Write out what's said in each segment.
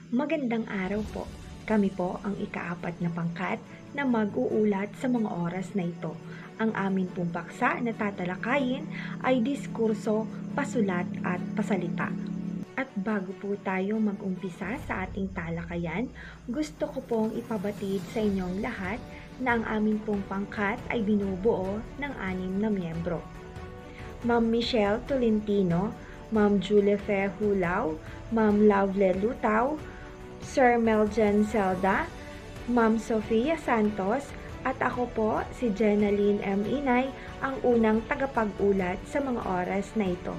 Magandang araw po. Kami po ang ikaapat na pangkat na mag-uulat sa mga oras na ito. Ang amin pong paksa na tatalakayin ay diskurso, pasulat at pasalita. At bago po tayo mag-umpisa sa ating talakayan, gusto ko pong ipabatid sa inyong lahat na ang amin pong pangkat ay binubuo ng 6 na miyembro. Ma'am Michelle Tolentino, Ma'am Julia Fe Hulao, Ma'am Lovely Lutaw, Sir Meljan Zelda, Ma'am Sofia Santos, at ako po, si Jenaline M. Inay, ang unang tagapag-ulat sa mga oras na ito.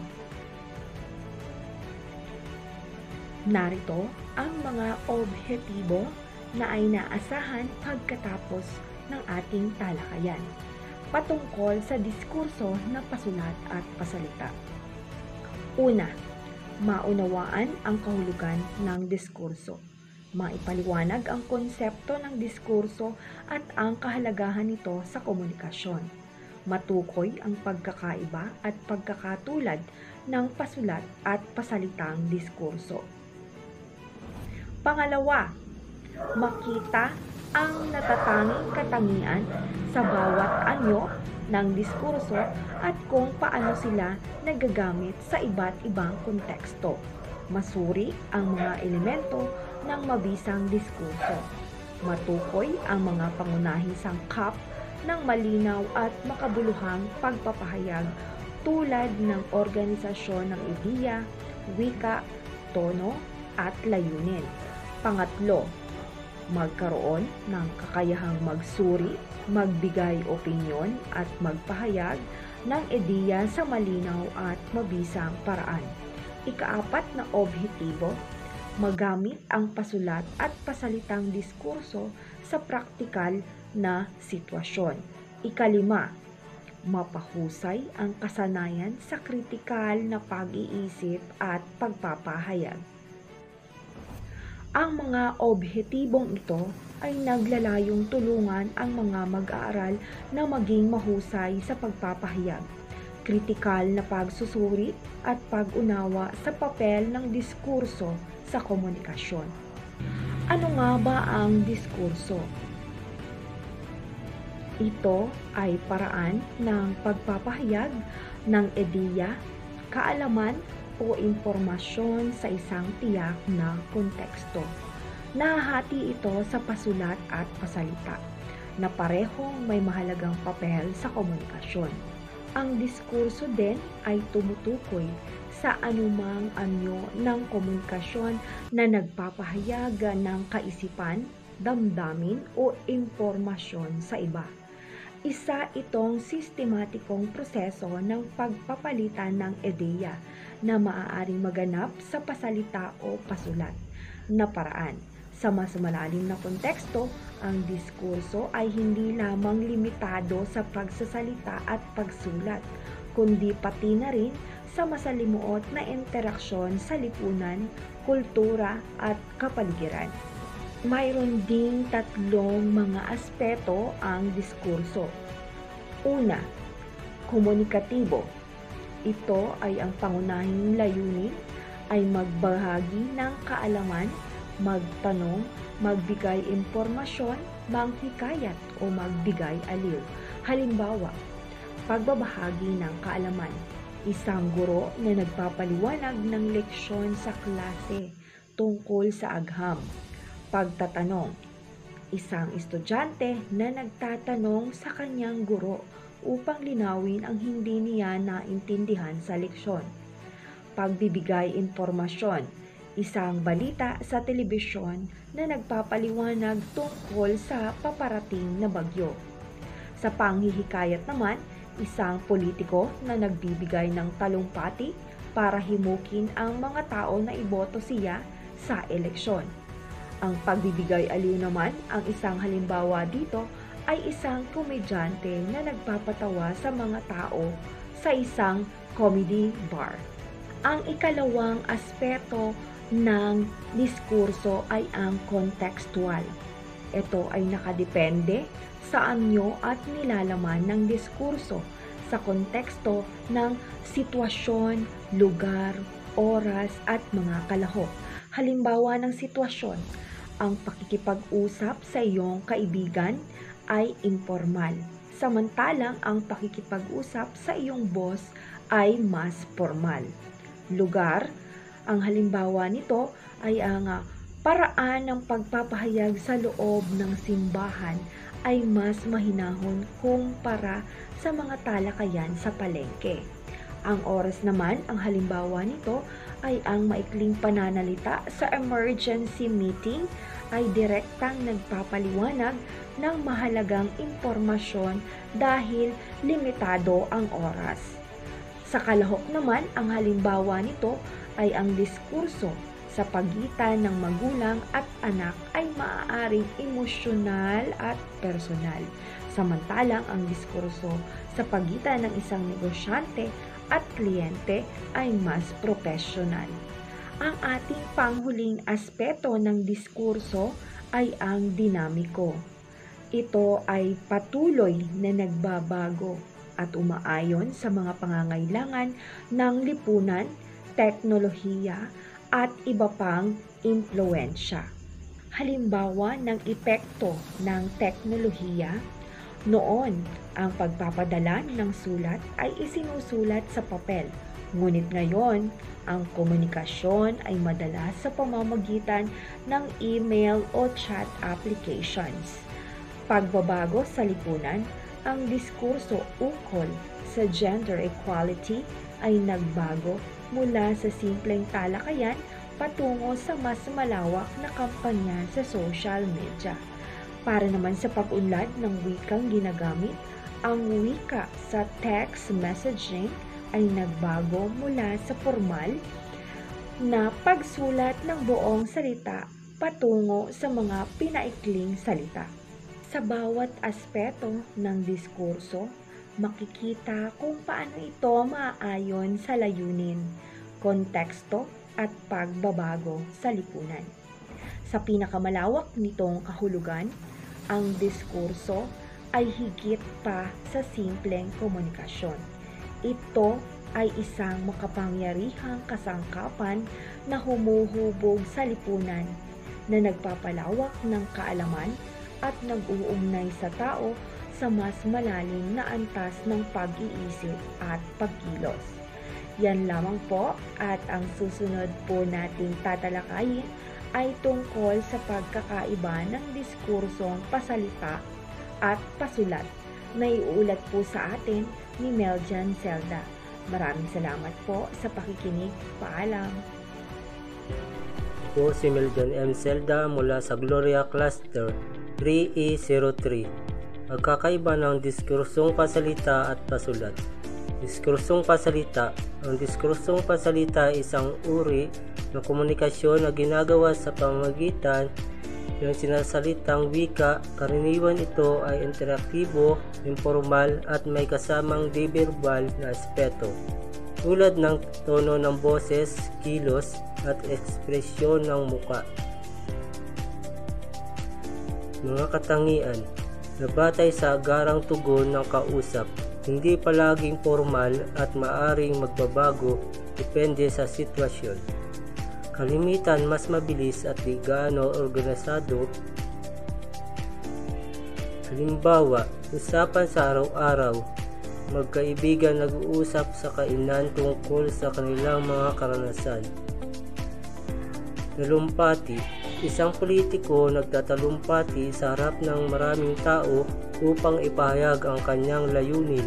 Narito ang mga objektibo na ay naasahan pagkatapos ng ating talakayan, patungkol sa diskurso na pasulat at pasalita. Una, maunawaan ang kahulugan ng diskurso. Maipaliwanag ang konsepto ng diskurso at ang kahalagahan nito sa komunikasyon. Matukoy ang pagkakaiba at pagkakatulad ng pasulat at pasalitang diskurso. Pangalawa, makita ang natatanging katangian sa bawat anyo ng diskurso at kung paano sila nagagamit sa iba't ibang konteksto. Masuri ang mga elemento ng mabisang diskurso. Matukoy ang mga pangunahing sangkap ng malinaw at makabuluhang pagpapahayag tulad ng organisasyon ng ideya, wika, tono, at layunin. Pangatlo, magkaroon ng kakayahang magsuri, magbigay opinyon at magpahayag ng ideya sa malinaw at mabisang paraan. Ikaapat na objektibo, magamit ang pasulat at pasalitang diskurso sa praktikal na sitwasyon. Ikalima, mapahusay ang kasanayan sa kritikal na pag-iisip at pagpapahayag. Ang mga objektibong ito ay naglalayong tulungan ang mga mag-aaral na maging mahusay sa pagpapahayag, kritikal na pagsusuri at pag-unawa sa papel ng diskurso sa komunikasyon. Ano nga ba ang diskurso? Ito ay paraan ng pagpapahayag ng ideya, kaalaman o impormasyon sa isang tiyak na konteksto. Nahahati ito sa pasulat at pasalita na parehong may mahalagang papel sa komunikasyon. Ang diskurso din ay tumutukoy sa anumang anyo ng komunikasyon na nagpapahayag ng kaisipan, damdamin o impormasyon sa iba. Isa itong sistematikong proseso ng pagpapalitan ng ideya na maaaring maganap sa pasalita o pasulat na paraan. Sa mas malalim na konteksto, ang diskurso ay hindi lamang limitado sa pagsasalita at pagsulat, kundi pati na rin sa masalimuot na interaksyon sa lipunan, kultura at kapaligiran. Mayroon ding 3 mga aspeto ang diskurso. Una, komunikatibo. Ito ay ang pangunahing layunin ay magbahagi ng kaalaman, magtanong, magbigay impormasyon, manghikayat o magbigay aliw. Halimbawa, pagbabahagi ng kaalaman. Isang guro na nagpapaliwanag ng leksyon sa klase tungkol sa agham. Pagtatanong. Isang estudyante na nagtatanong sa kanyang guro upang linawin ang hindi niya naintindihan sa leksyon. Pagbibigay impormasyon. Isang balita sa telebisyon na nagpapaliwanag tungkol sa paparating na bagyo. Sa panghihikayat naman, isang politiko na nagbibigay ng talumpati para himukin ang mga tao na iboto siya sa eleksyon. Ang pagbibigay aliw naman, ang isang halimbawa dito ay isang komedyante na nagpapatawa sa mga tao sa isang comedy bar. Ang ikalawang aspeto ng diskurso ay ang kontekstual. Ito ay nakadepende sa anyo at nilalaman ng diskurso sa konteksto ng sitwasyon, lugar, oras at mga kalahok. Halimbawa ng sitwasyon, ang pakikipag-usap sa iyong kaibigan ay informal, samantalang ang pakikipag-usap sa iyong boss ay mas formal. Lugar, ang halimbawa nito ay ang paraan ng pagpapahayag sa loob ng simbahan ay mas mahinahon kumpara sa mga talakayan sa palengke. Ang oras naman, ang halimbawa nito ay ang maikling pananalita sa emergency meeting ay direktang nagpapaliwanag ng mahalagang impormasyon dahil limitado ang oras. Sa kalahok naman, ang halimbawa nito ay ang diskurso sa pagitan ng magulang at anak ay maaaring emosyonal at personal, samantalang ang diskurso sa pagitan ng isang negosyante at kliyente ay mas profesional. Ang ating panghuling aspeto ng diskurso ay ang dinamiko. Ito ay patuloy na nagbabago at umaayon sa mga pangangailangan ng lipunan, teknolohiya, at iba pang impluwensya. Halimbawa ng epekto ng teknolohiya, noon, ang pagpapadala ng sulat ay isinusulat sa papel. Ngunit ngayon, ang komunikasyon ay madalas sa pamamagitan ng email o chat applications. Pagbabago sa lipunan, ang diskurso ukol sa gender equality ay nagbago mula sa simpleng talakayan patungo sa mas malawak na kampanya sa social media. Para naman sa pag-unlad ng wikang ginagamit, ang wika sa text messaging ay nagbago mula sa formal na pagsulat ng buong salita patungo sa mga pinaikling salita. Sa bawat aspeto ng diskurso, makikita kung paano ito maaayon sa layunin, konteksto at pagbabago sa lipunan. Sa pinakamalawak nitong kahulugan, ang diskurso ay higit pa sa simpleng komunikasyon. Ito ay isang makapangyarihang kasangkapan na humuhubog sa lipunan, na nagpapalawak ng kaalaman at nag-uugnay sa tao sa mas malalim na antas ng pag-iisip at pagkilos. Yan lamang po, at ang susunod po nating tatalakayin ay tungkol sa pagkakaiba ng diskursong pasalita at pasulat na iuulat po sa atin ni Meljan Zelda. Maraming salamat po sa pakikinig. Paalam. Po si Meljan M. Zelda mula sa Gloria Cluster 3E03. Pagkakaiba ng diskursong pasalita at pasulat. Diskursong pasalita. Ang diskursong pasalita ay isang uri ng komunikasyon na ginagawa sa pamamagitan ng sinasalitang wika. Karaniwan ito ay interaktibo, informal at may kasamang di-verbal na aspeto, tulad ng tono ng boses, kilos at ekspresyon ng muka. Mga katangian na batay sa agarang tugon ng kausap, hindi palaging formal at maaring magbabago depende sa sitwasyon. Kalimitan mas mabilis at di gaano organisado. Halimbawa, usapan sa araw-araw, magkaibigan nag-uusap sa kainan tungkol sa kanilang mga karanasan. Talumpati, isang politiko nagtatalumpati sa harap ng maraming tao upang ipahayag ang kanyang layunin.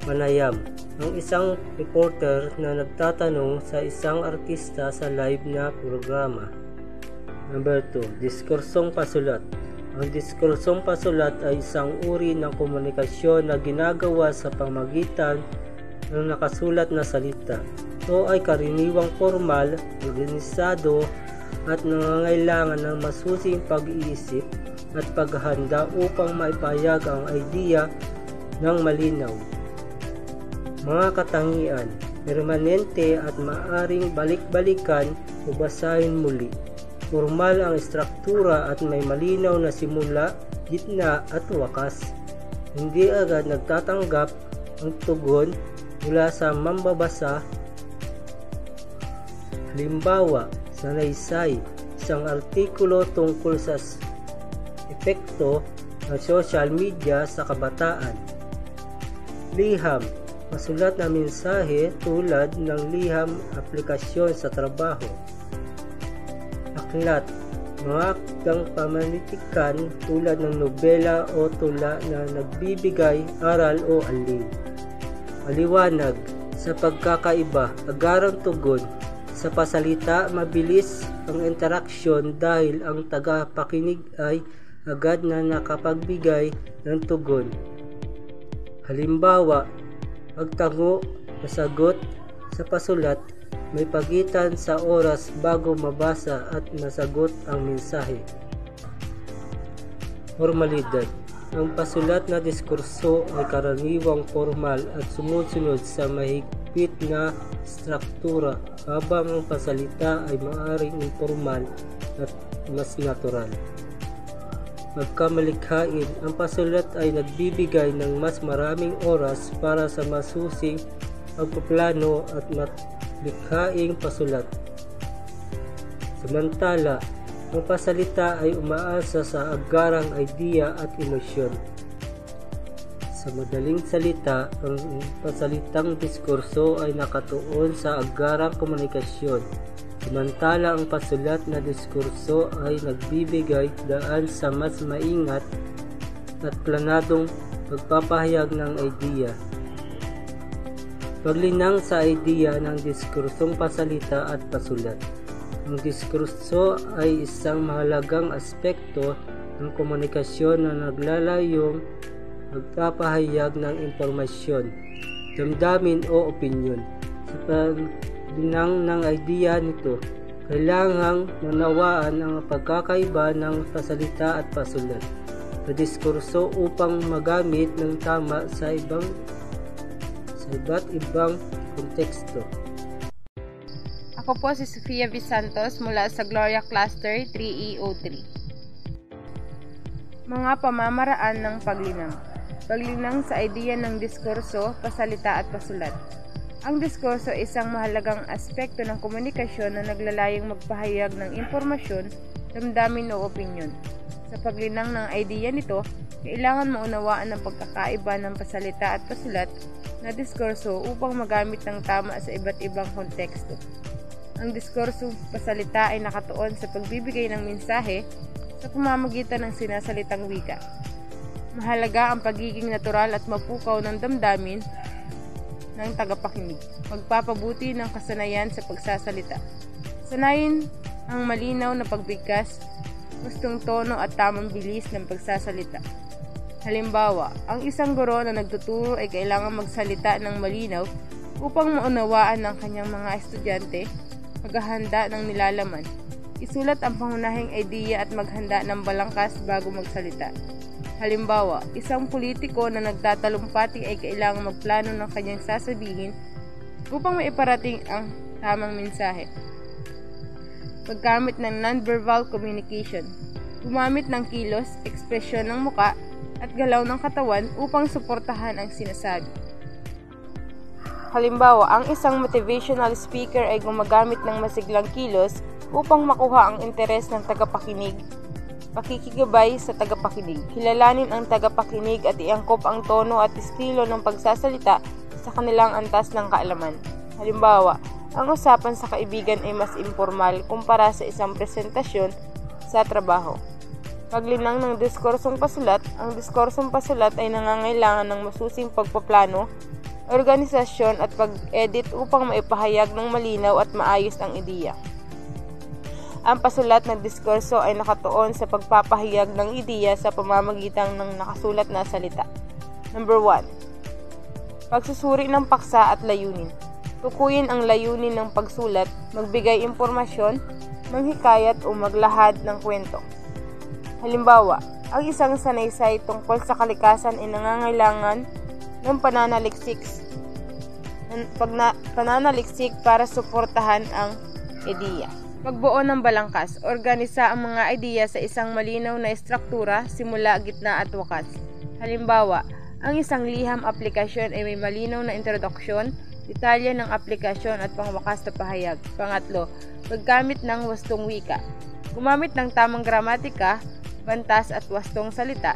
Panayam, ang isang reporter na nagtatanong sa isang artista sa live na programa. Number 2, diskursong pasulat. Ang diskursong pasulat ay isang uri ng komunikasyon na ginagawa sa pamamagitan ng nakasulat na salita. Ito ay karaniwang formal, organisado at nangangailangan ng masusing pag-iisip at paghahanda upang maipahayag ang idea ng malinaw. Mga katangian, permanente at maaring balik-balikan o basahin muli. Formal ang estruktura at may malinaw na simula, gitna at wakas. Hindi agad nagtatanggap ang tugon mula sa mambabasa. Halimbawa, sanaysay, isang artikulo tungkol sa epekto ng social media sa kabataan. Liham, masulat na mensahe tulad ng liham aplikasyon sa trabaho. Aklat, mga akdang pamanitikan tulad ng nobela o tula na nagbibigay aral o alin. Maliwanag, sa pagkakaiba, agarang tugon. Sa pasalita, mabilis ang interaksyon dahil ang tagapakinig ay agad na nakapagbigay ng tugon. Halimbawa, pagtango, masagot. Sa pasulat, may pagitan sa oras bago mabasa at masagot ang mensahe. Formalidad. Ang pasulat na diskurso ay karaniwang formal at sumusunod sa mahigpit na struktura, habang ang pasalita ay maaaring informal at mas natural. Magkamalikhain, ang pasulat ay nagbibigay ng mas maraming oras para sa masusing pagpaplano at likhaing pasulat. Samantala, ang pasalita ay umaasa sa agarang idea at emosyon. Sa madaling salita, ang pasalitang diskurso ay nakatuon sa agarang komunikasyon, samantala ang pasulat na diskurso ay nagbibigay daan sa mas maingat at planadong pagpapahayag ng idea. Paglinang sa idea ng diskursong pasalita at pasulat. Ang diskurso ay isang mahalagang aspekto ng komunikasyon na naglalayong magpapahayag ng impormasyon, damdamin o opinyon. Sa paglinang ng idea nito, kailangang manawaan ang pagkakaiba ng pasalita at pasulat sa diskurso upang magamit ng tama sa iba't ibang konteksto. Ako po si Sofia V. Santos mula sa Gloria Cluster 3E03. Mga pamamaraan ng paglinang. Paglinang sa idea ng diskurso, pasalita at pasulat. Ang diskurso ay isang mahalagang aspekto ng komunikasyon na naglalayong magpahayag ng impormasyon, damdamin o opinyon. Sa paglinang ng idea nito, kailangan maunawaan ang pagkakaiba ng pasalita at pasulat na diskurso upang magamit ng tama sa iba't ibang konteksto. Ang diskurso pasalita ay nakatuon sa pagbibigay ng mensahe sa pamamagitan ng sinasalitang wika. Mahalaga ang pagiging natural at mapukaw ng damdamin ng tagapakinig. Magpapabuti ng kasanayan sa pagsasalita. Sanayin ang malinaw na pagbigkas, gustong tono at tamang bilis ng pagsasalita. Halimbawa, ang isang guro na nagtuturo ay kailangan magsalita ng malinaw upang maunawaan ng kanyang mga estudyante, maghahanda ng nilalaman, isulat ang pangunahing idea at maghanda ng balangkas bago magsalita. Halimbawa, isang politiko na nagtatalumpati ay kailangang magplano ng kanyang sasabihin upang maiparating ang tamang mensahe. Paggamit ng nonverbal communication. Gumamit ng kilos, ekspresyon ng muka, at galaw ng katawan upang suportahan ang sinasabi. Halimbawa, ang isang motivational speaker ay gumagamit ng masiglang kilos upang makuha ang interes ng tagapakinig. Pakikigabay sa tagapakinig. Kilalanin ang tagapakinig at iangkop ang tono at estilo ng pagsasalita sa kanilang antas ng kaalaman. Halimbawa, ang usapan sa kaibigan ay mas informal kumpara sa isang presentasyon sa trabaho. Paglinang ng diskursong pasulat. Ang diskursong pasulat ay nangangailangan ng masusing pagpaplano, organisasyon at pag-edit upang maipahayag ng malinaw at maayos ang ideya. Ang pasulat ng diskurso ay nakatuon sa pagpapahayag ng ideya sa pamamagitan ng nakasulat na salita. Number 1. Pagsusuri ng paksa at layunin. Tukuyin ang layunin ng pagsulat, magbigay impormasyon, manghikayat o maglahad ng kwento. Halimbawa, ang isang sanaysay tungkol sa kalikasan ay nangangailangan ng pananaliksik para suportahan ang ideya. Pagbuo ng balangkas. Organisa ang mga ideya sa isang malinaw na estruktura, simula, gitna at wakas. Halimbawa, ang isang liham aplikasyon ay may malinaw na introduksyon, detalye ng aplikasyon at pangwakas na pahayag. Pangatlo, paggamit ng wastong wika. Gumamit ng tamang gramatika, bantas at wastong salita.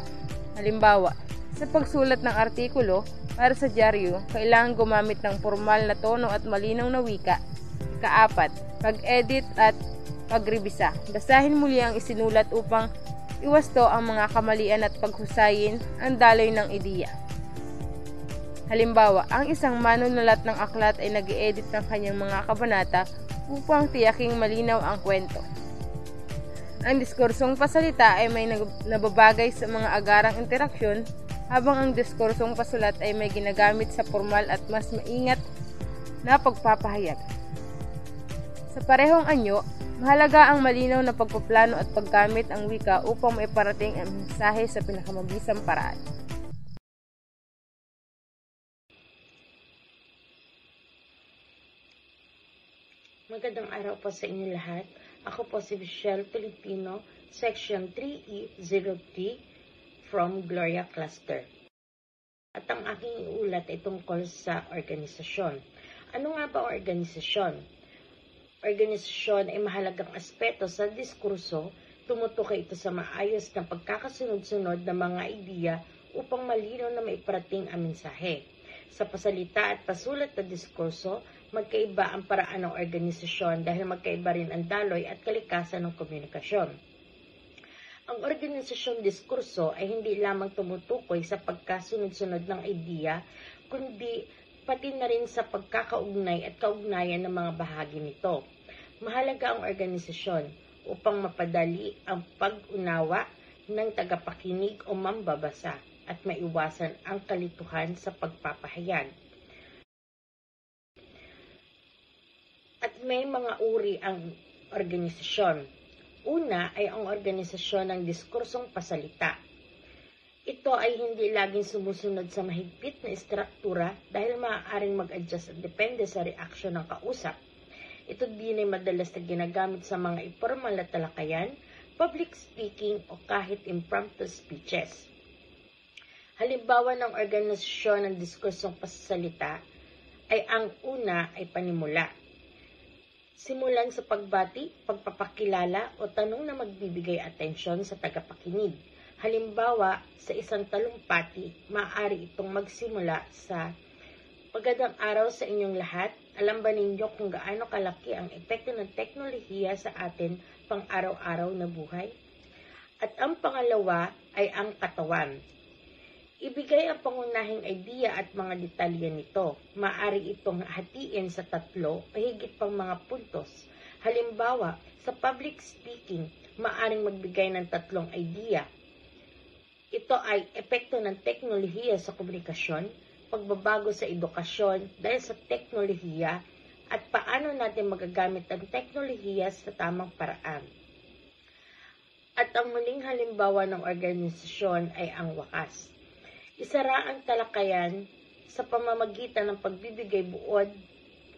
Halimbawa, sa pagsulat ng artikulo para sa dyaryo, kailangan gumamit ng formal na tono at malinaw na wika. Ikaapat, pag-edit at pagrebisa. Basahin muli ang isinulat upang iwasto ang mga kamalian at paghusayin ang daloy ng ideya. Halimbawa, ang isang manunulat ng aklat ay nag-i-edit ng kanyang mga kabanata upang tiyaking malinaw ang kwento. Ang diskursong pasalita ay may nababagay sa mga agarang interaksyon, habang ang diskursong pasulat ay may ginagamit sa formal at mas maingat na pagpapahayag. Sa parehong anyo, mahalaga ang malinaw na pagpaplano at paggamit ang wika upang maiparating ang mensahe sa pinakamabisang paraan. Magandang araw po sa inyo lahat. Ako po si Michelle Filipino, Section 3E03 from Gloria Cluster. At ang aking iulat ay tungkol sa organisasyon. Ano nga ba ang organisasyon? Organisasyon ay mahalagang aspeto sa diskurso. Tumutukoy ito sa maayos na pagkakasunod-sunod ng mga ideya upang malinaw na maiparating ang mensahe. Sa pasalita at pasulat na diskurso, magkaiba ang paraan ng organisasyon dahil magkaiba rin ang daloy at kalikasan ng komunikasyon. Ang organisasyon diskurso ay hindi lamang tumutukoy sa pagkasunod-sunod ng ideya, kundi pati na rin sa pagkakaugnay at kaugnayan ng mga bahagi nito. Mahalaga ang organisasyon upang mapadali ang pag-unawa ng tagapakinig o mambabasa at maiwasan ang kalituhan sa pagpapahayag. At may mga uri ang organisasyon. Una ay ang organisasyon ng diskursong pasalita. Ito ay hindi laging sumusunod sa mahigpit na istruktura dahil maaaring mag-adjust at depende sa reaksyon ng kausap. Ito din ay madalas na ginagamit sa mga informal na talakayan, public speaking o kahit impromptu speeches. Halimbawa ng organisasyon ng diskursong pasalita ay ang una ay panimula. Simulan sa pagbati, pagpapakilala o tanong na magbibigay atensyon sa tagapakinig. Halimbawa, sa isang talumpati, maaari itong magsimula sa "Magandang araw sa inyong lahat. Alam ba ninyo kung gaano kalaki ang epekto ng teknolohiya sa atin pang-araw-araw na buhay?" At ang pangalawa ay ang katawan. Ibigay ang pangunahing idea at mga detalye nito. Maaari itong hatiin sa 3 o higit pang mga puntos. Halimbawa, sa public speaking, maaring magbigay ng 3 idea. Ito ay epekto ng teknolohiya sa komunikasyon, pagbabago sa edukasyon dahil sa teknolohiya, at paano natin magagamit ang teknolohiya sa tamang paraan. At ang muling halimbawa ng organisasyon ay ang wakas. Isara ang talakayan sa pamamagitan ng pagbibigay buod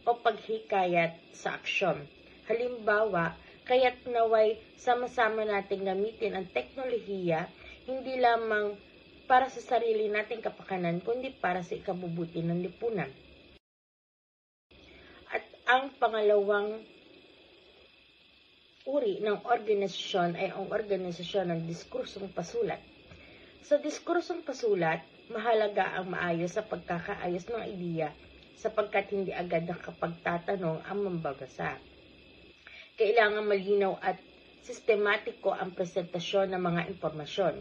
o paghikayat sa aksyon. Halimbawa, kaya't naway sama-sama nating gamitin ang teknolohiya hindi lamang para sa sarili nating kapakanan, kundi para sa ikabubuti ng lipunan. At ang pangalawang uri ng organisasyon ay ang organisasyon ng diskursong pasulat. Sa diskursong pasulat, mahalaga ang maayos sa pagkakaayos ng ideya sapagkat hindi agad nakapagtatanong ang mambabasa. Kailangan malinaw at sistematiko ang presentasyon ng mga impormasyon.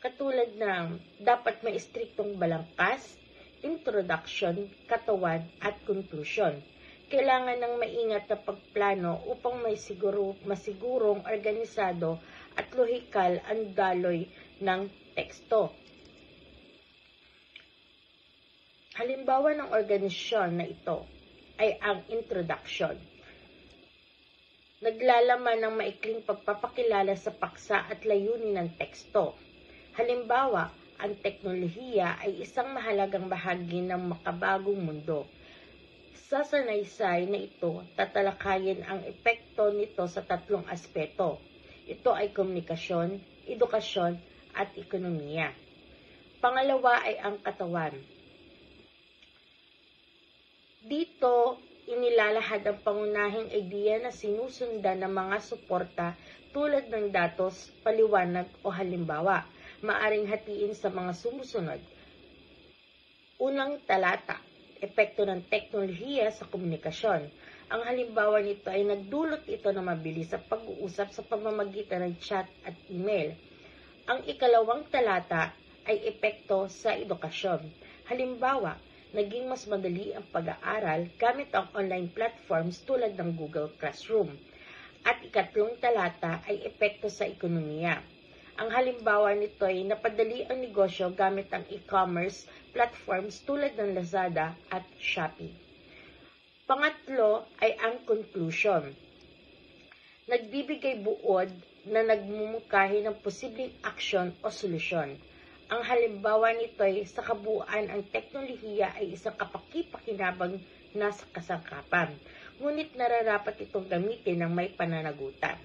Katulad ng dapat may istriktong balangkas, introduction, katawan at conclusion. Kailangan ng maingat na pagplano upang masigurong organisado at lohikal ang daloy ng teksto. Halimbawa ng organisasyon na ito ay ang introduction. Naglalaman ng maikling pagpapakilala sa paksa at layunin ng teksto. Halimbawa, ang teknolohiya ay isang mahalagang bahagi ng makabagong mundo. Sa sanaysay na ito, tatalakayin ang epekto nito sa 3 aspeto. Ito ay komunikasyon, edukasyon, at ekonomiya. Pangalawa ay ang katawan. Dito, inilalahad ang pangunahing ideya na sinusundan ng mga suporta tulad ng datos, paliwanag o halimbawa. Maaring hatiin sa mga sumusunod. Unang talata, epekto ng teknolohiya sa komunikasyon. Ang halimbawa nito ay nagdulot ito ng mabilis sa pag-uusap sa pamamagitan ng chat at email. Ang ikalawang talata ay epekto sa edukasyon. Halimbawa, naging mas madali ang pag-aaral gamit ang online platforms tulad ng Google Classroom. At ikatlong talata ay epekto sa ekonomiya. Ang halimbawa nito ay napadali ang negosyo gamit ang e-commerce platforms tulad ng Lazada at Shopee. Pangatlo ay ang conclusion. Nagbibigay buod na nagmumungkahi ng posibleng aksyon o solusyon. Ang halimbawa nito ay sa kabuuan ang teknolohiya ay isang kapaki-pakinabang na kasangkapan, ngunit nararapat itong gamitin ng may pananagutan.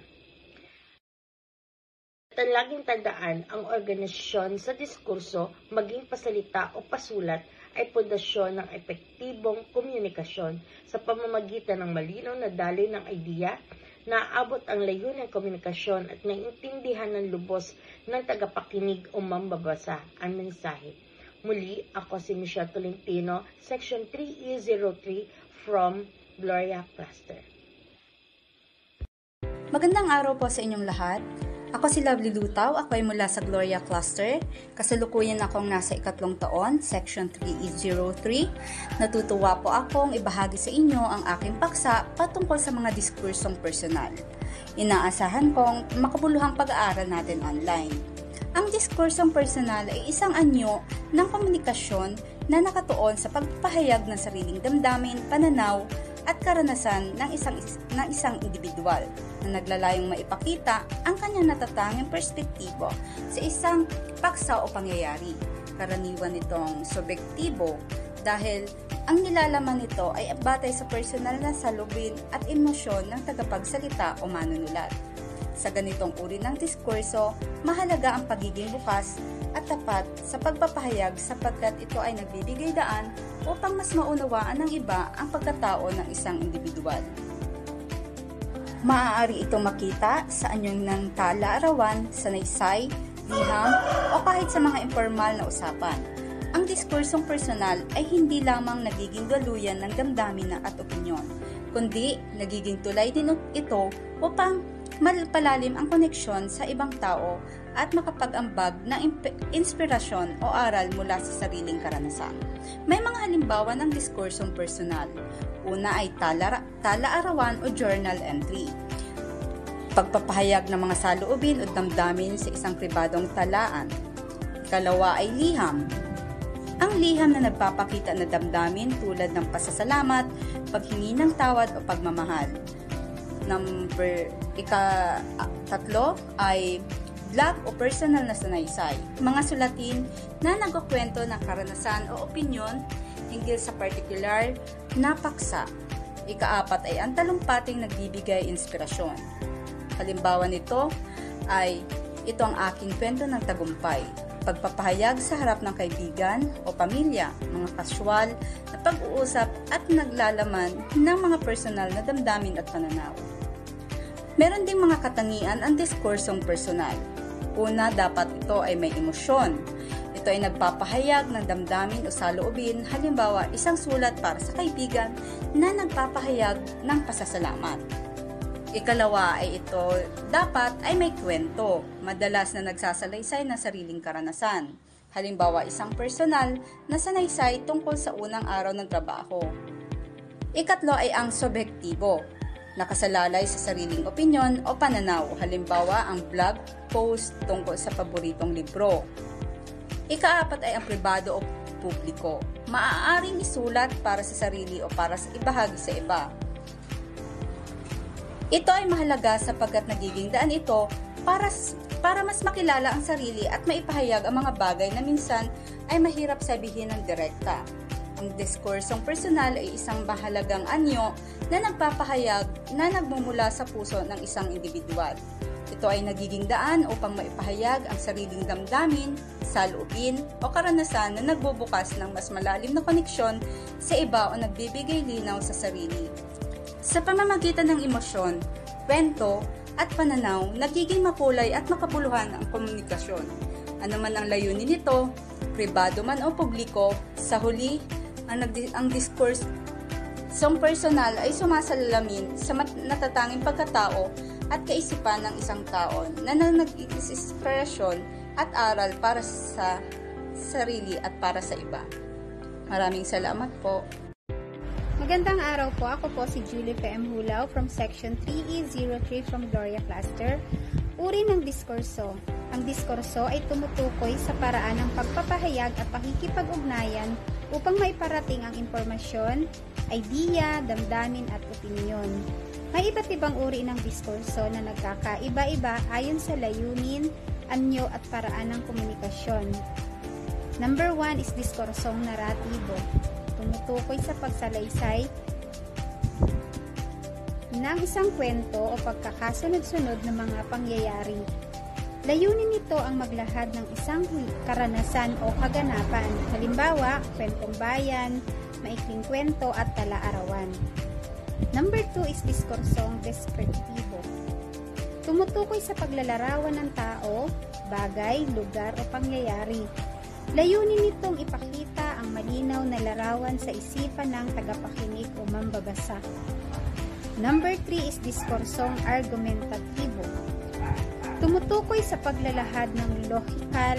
Laging tandaan, ang organisasyon sa diskurso, maging pasalita o pasulat, ay pundasyon ng epektibong komunikasyon sa pamamagitan ng malinaw na daloy ng idea, naaabot ang layunin ng komunikasyon at naiintindihan ng lubos ng tagapakinig o mambabasa ang mensahe. Muli, ako si Michelle Tolentino, Section 3E03 from Gloria Cluster. Magandang araw po sa inyong lahat. Ako si Lovely Lutaw, ako ay mula sa Gloria Cluster. Kasalukuyan akong nasa 2 taon, Section 3E03. Natutuwa po akong ibahagi sa inyo ang aking paksa patungkol sa mga diskursong personal. Inaasahan kong makabuluhang pag-aaral natin online. Ang diskursong personal ay isang anyo ng komunikasyon na nakatuon sa pagpapahayag ng sariling damdamin, pananaw, at karanasan ng isang individual na naglalayong maipakita ang kanyang natatanging perspektibo sa isang paksa o pangyayari. Karaniwan itong subjektibo dahil ang nilalaman nito ay batay sa personal na salubin at emosyon ng tagapagsalita o manunulat. Sa ganitong uri ng diskurso, mahalaga ang pagiging bukas at tapat sa pagpapahayag sapagkat ito ay nagbibigay daan upang mas maunawaan ng iba ang pagkatao ng isang individual. Maaari itong makita sa anyong ng tala-arawan, sanaysay, liham, o kahit sa mga informal na usapan. Ang diskursong personal ay hindi lamang nagiging daluyan ng damdamin at opinyon, kundi nagiging tulay din ito upang malpalalim ang koneksyon sa ibang tao at makapag-ambag ng inspirasyon o aral mula sa sariling karanasan. May mga halimbawa ng diskursong personal. Una ay tala-arawan o journal entry. Pagpapahayag ng mga saloobin o damdamin sa isang pribadong talaan. Ikalawa ay liham. Ang liham na nagpapakita na damdamin tulad ng pasasalamat, paghingi ng tawad o pagmamahal. Tatlo ay blog o personal na sanaysay. Mga sulatin na nagkukwento ng karanasan o opinyon hinggil sa particular na paksa. Ikaapat ay ang talumpating nagbibigay inspirasyon. Halimbawa nito ay ito ang aking kwento ng tagumpay. Pagpapahayag sa harap ng kaibigan o pamilya, mga kasyual na pag-uusap at naglalaman ng mga personal na damdamin at pananaw. Meron ding mga katangian ang diskursong personal. Una, dapat ito ay may emosyon. Ito ay nagpapahayag ng damdamin o saloobin, halimbawa isang sulat para sa kaibigan na nagpapahayag ng pasasalamat. Ikalawa ay ito dapat ay may kwento, madalas na nagsasalaysay ng sariling karanasan. Halimbawa isang personal na sanaysay tungkol sa unang araw ng trabaho. Ikatlo ay ang subjektibo, nakasalalay sa sariling opinyon o pananaw, halimbawa ang blog post tungkol sa paboritong libro. Ikaapat ay ang pribado o publiko, maaaring isulat para sa sarili o para sa ibahagi sa iba. Ito ay mahalaga sapagkat nagiging daan ito para mas makilala ang sarili at maipahayag ang mga bagay na minsan ay mahirap sabihin ng direkta. Ang diskursong personal ay isang mahalagang anyo na nagpapahayag na nagmumula sa puso ng isang individual. Ito ay nagiging daan upang maipahayag ang sariling damdamin, saloobin o karanasan na nagbubukas ng mas malalim na koneksyon sa iba o nagbibigay linaw sa sarili. Sa pamamagitan ng emosyon, kwento at pananaw, nagiging makulay at makabuluhan ang komunikasyon. Ano man ang layunin nito, pribado man o publiko, sa huli, ang diskursong personal ay sumasalamin sa natatanging pagkatao at kaisipan ng isang tao na nag-inspirasyon at aral para sa sarili at para sa iba. Maraming salamat po. Magandang araw po. Ako po si Julie P.M. Hulao from Section 3E03 from Gloria Cluster. Uri ng diskurso. Ang diskurso ay tumutukoy sa paraan ng pagpapahayag at pakikipag-ugnayan upang maiparating ang impormasyon, idea, damdamin at opinyon. May iba't ibang uri ng diskurso na nagkakaiba-iba ayon sa layunin, anyo at paraan ng komunikasyon. Number 1 is diskursong naratibo. Tumutukoy sa pagsalaysay ng isang kwento o pagkakasunod-sunod ng mga pangyayari. Layunin nito ang maglahad ng isang karanasan o kaganapan, halimbawa, kwentong bayan, maikling kwento at tala-arawan. Number 2 is diskursong deskriptibo. Tumutukoy sa paglalarawan ng tao, bagay, lugar o pangyayari. Layunin nitong ipakita ang malinaw na larawan sa isipan ng tagapakinig o mambabasa. Number 3 is diskursong argumentatibo. Tumutukoy sa paglalahad ng lohikal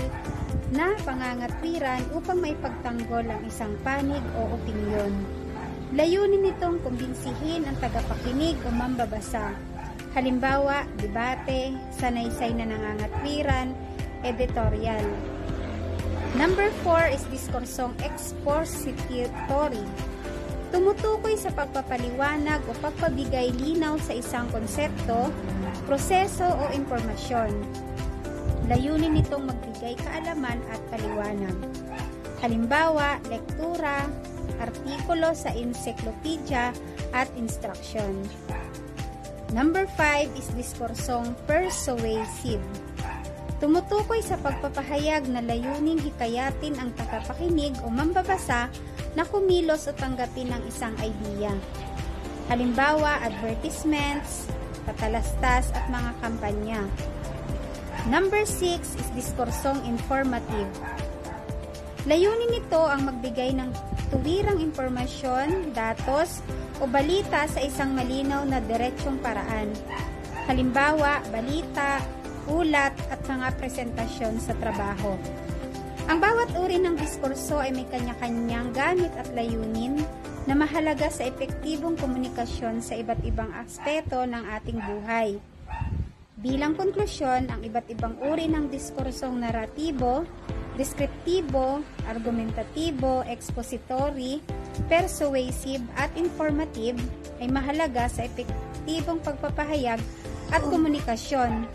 na pangangatwiran upang maipagtanggol ang isang panig o opinyon. Layunin nitong kumbinsihin ang tagapakinig o mambabasa. Halimbawa, debate, sanaysay na nangangatwiran, editorial. Number 4 is diskursong expository. Tumutukoy sa pagpapaliwanag o pagpabigay linaw sa isang konsepto, proseso o impormasyon. Layunin nitong magbigay kaalaman at paliwanag. Halimbawa, lektura, artikulo sa encyclopedia at instruction. Number 5 is diskursong persuasive. Tumutukoy sa pagpapahayag na layuning hikayatin ang tagapakinig o mambabasa na kumilos o tanggapin ng isang idea. Halimbawa, advertisements, patalastas at mga kampanya. Number 6 is diskursong informative. Layunin nito ang magbigay ng tuwirang impormasyon, datos o balita sa isang malinaw na diretsyong paraan. Halimbawa, balita, ulat at mga presentasyon sa trabaho. Ang bawat uri ng diskurso ay may kanya-kanyang gamit at layunin na mahalaga sa epektibong komunikasyon sa iba't ibang aspeto ng ating buhay. Bilang konklusyon, ang iba't ibang uri ng diskursong naratibo, deskriptibo, argumentatibo, expository, persuasive at informative ay mahalaga sa epektibong pagpapahayag at komunikasyon.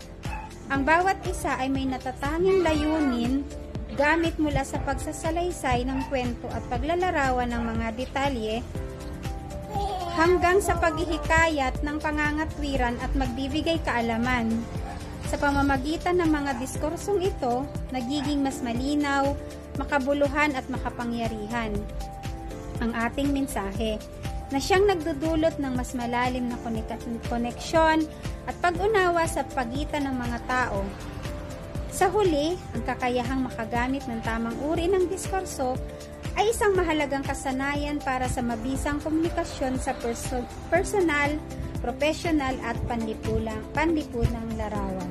Ang bawat isa ay may natatanging layunin gamit mula sa pagsasalaysay ng kwento at paglalarawan ng mga detalye hanggang sa paghihikayat ng pangangatwiran at magbibigay kaalaman. Sa pamamagitan ng mga diskursong ito, nagiging mas malinaw, makabuluhan at makapangyarihan ang ating mensahe na siyang nagdudulot ng mas malalim na koneksyon at pag-unawa sa pagitan ng mga tao. Sa huli, ang kakayahang makagamit ng tamang uri ng diskurso ay isang mahalagang kasanayan para sa mabisang komunikasyon sa personal, professional at panlipunang larawan.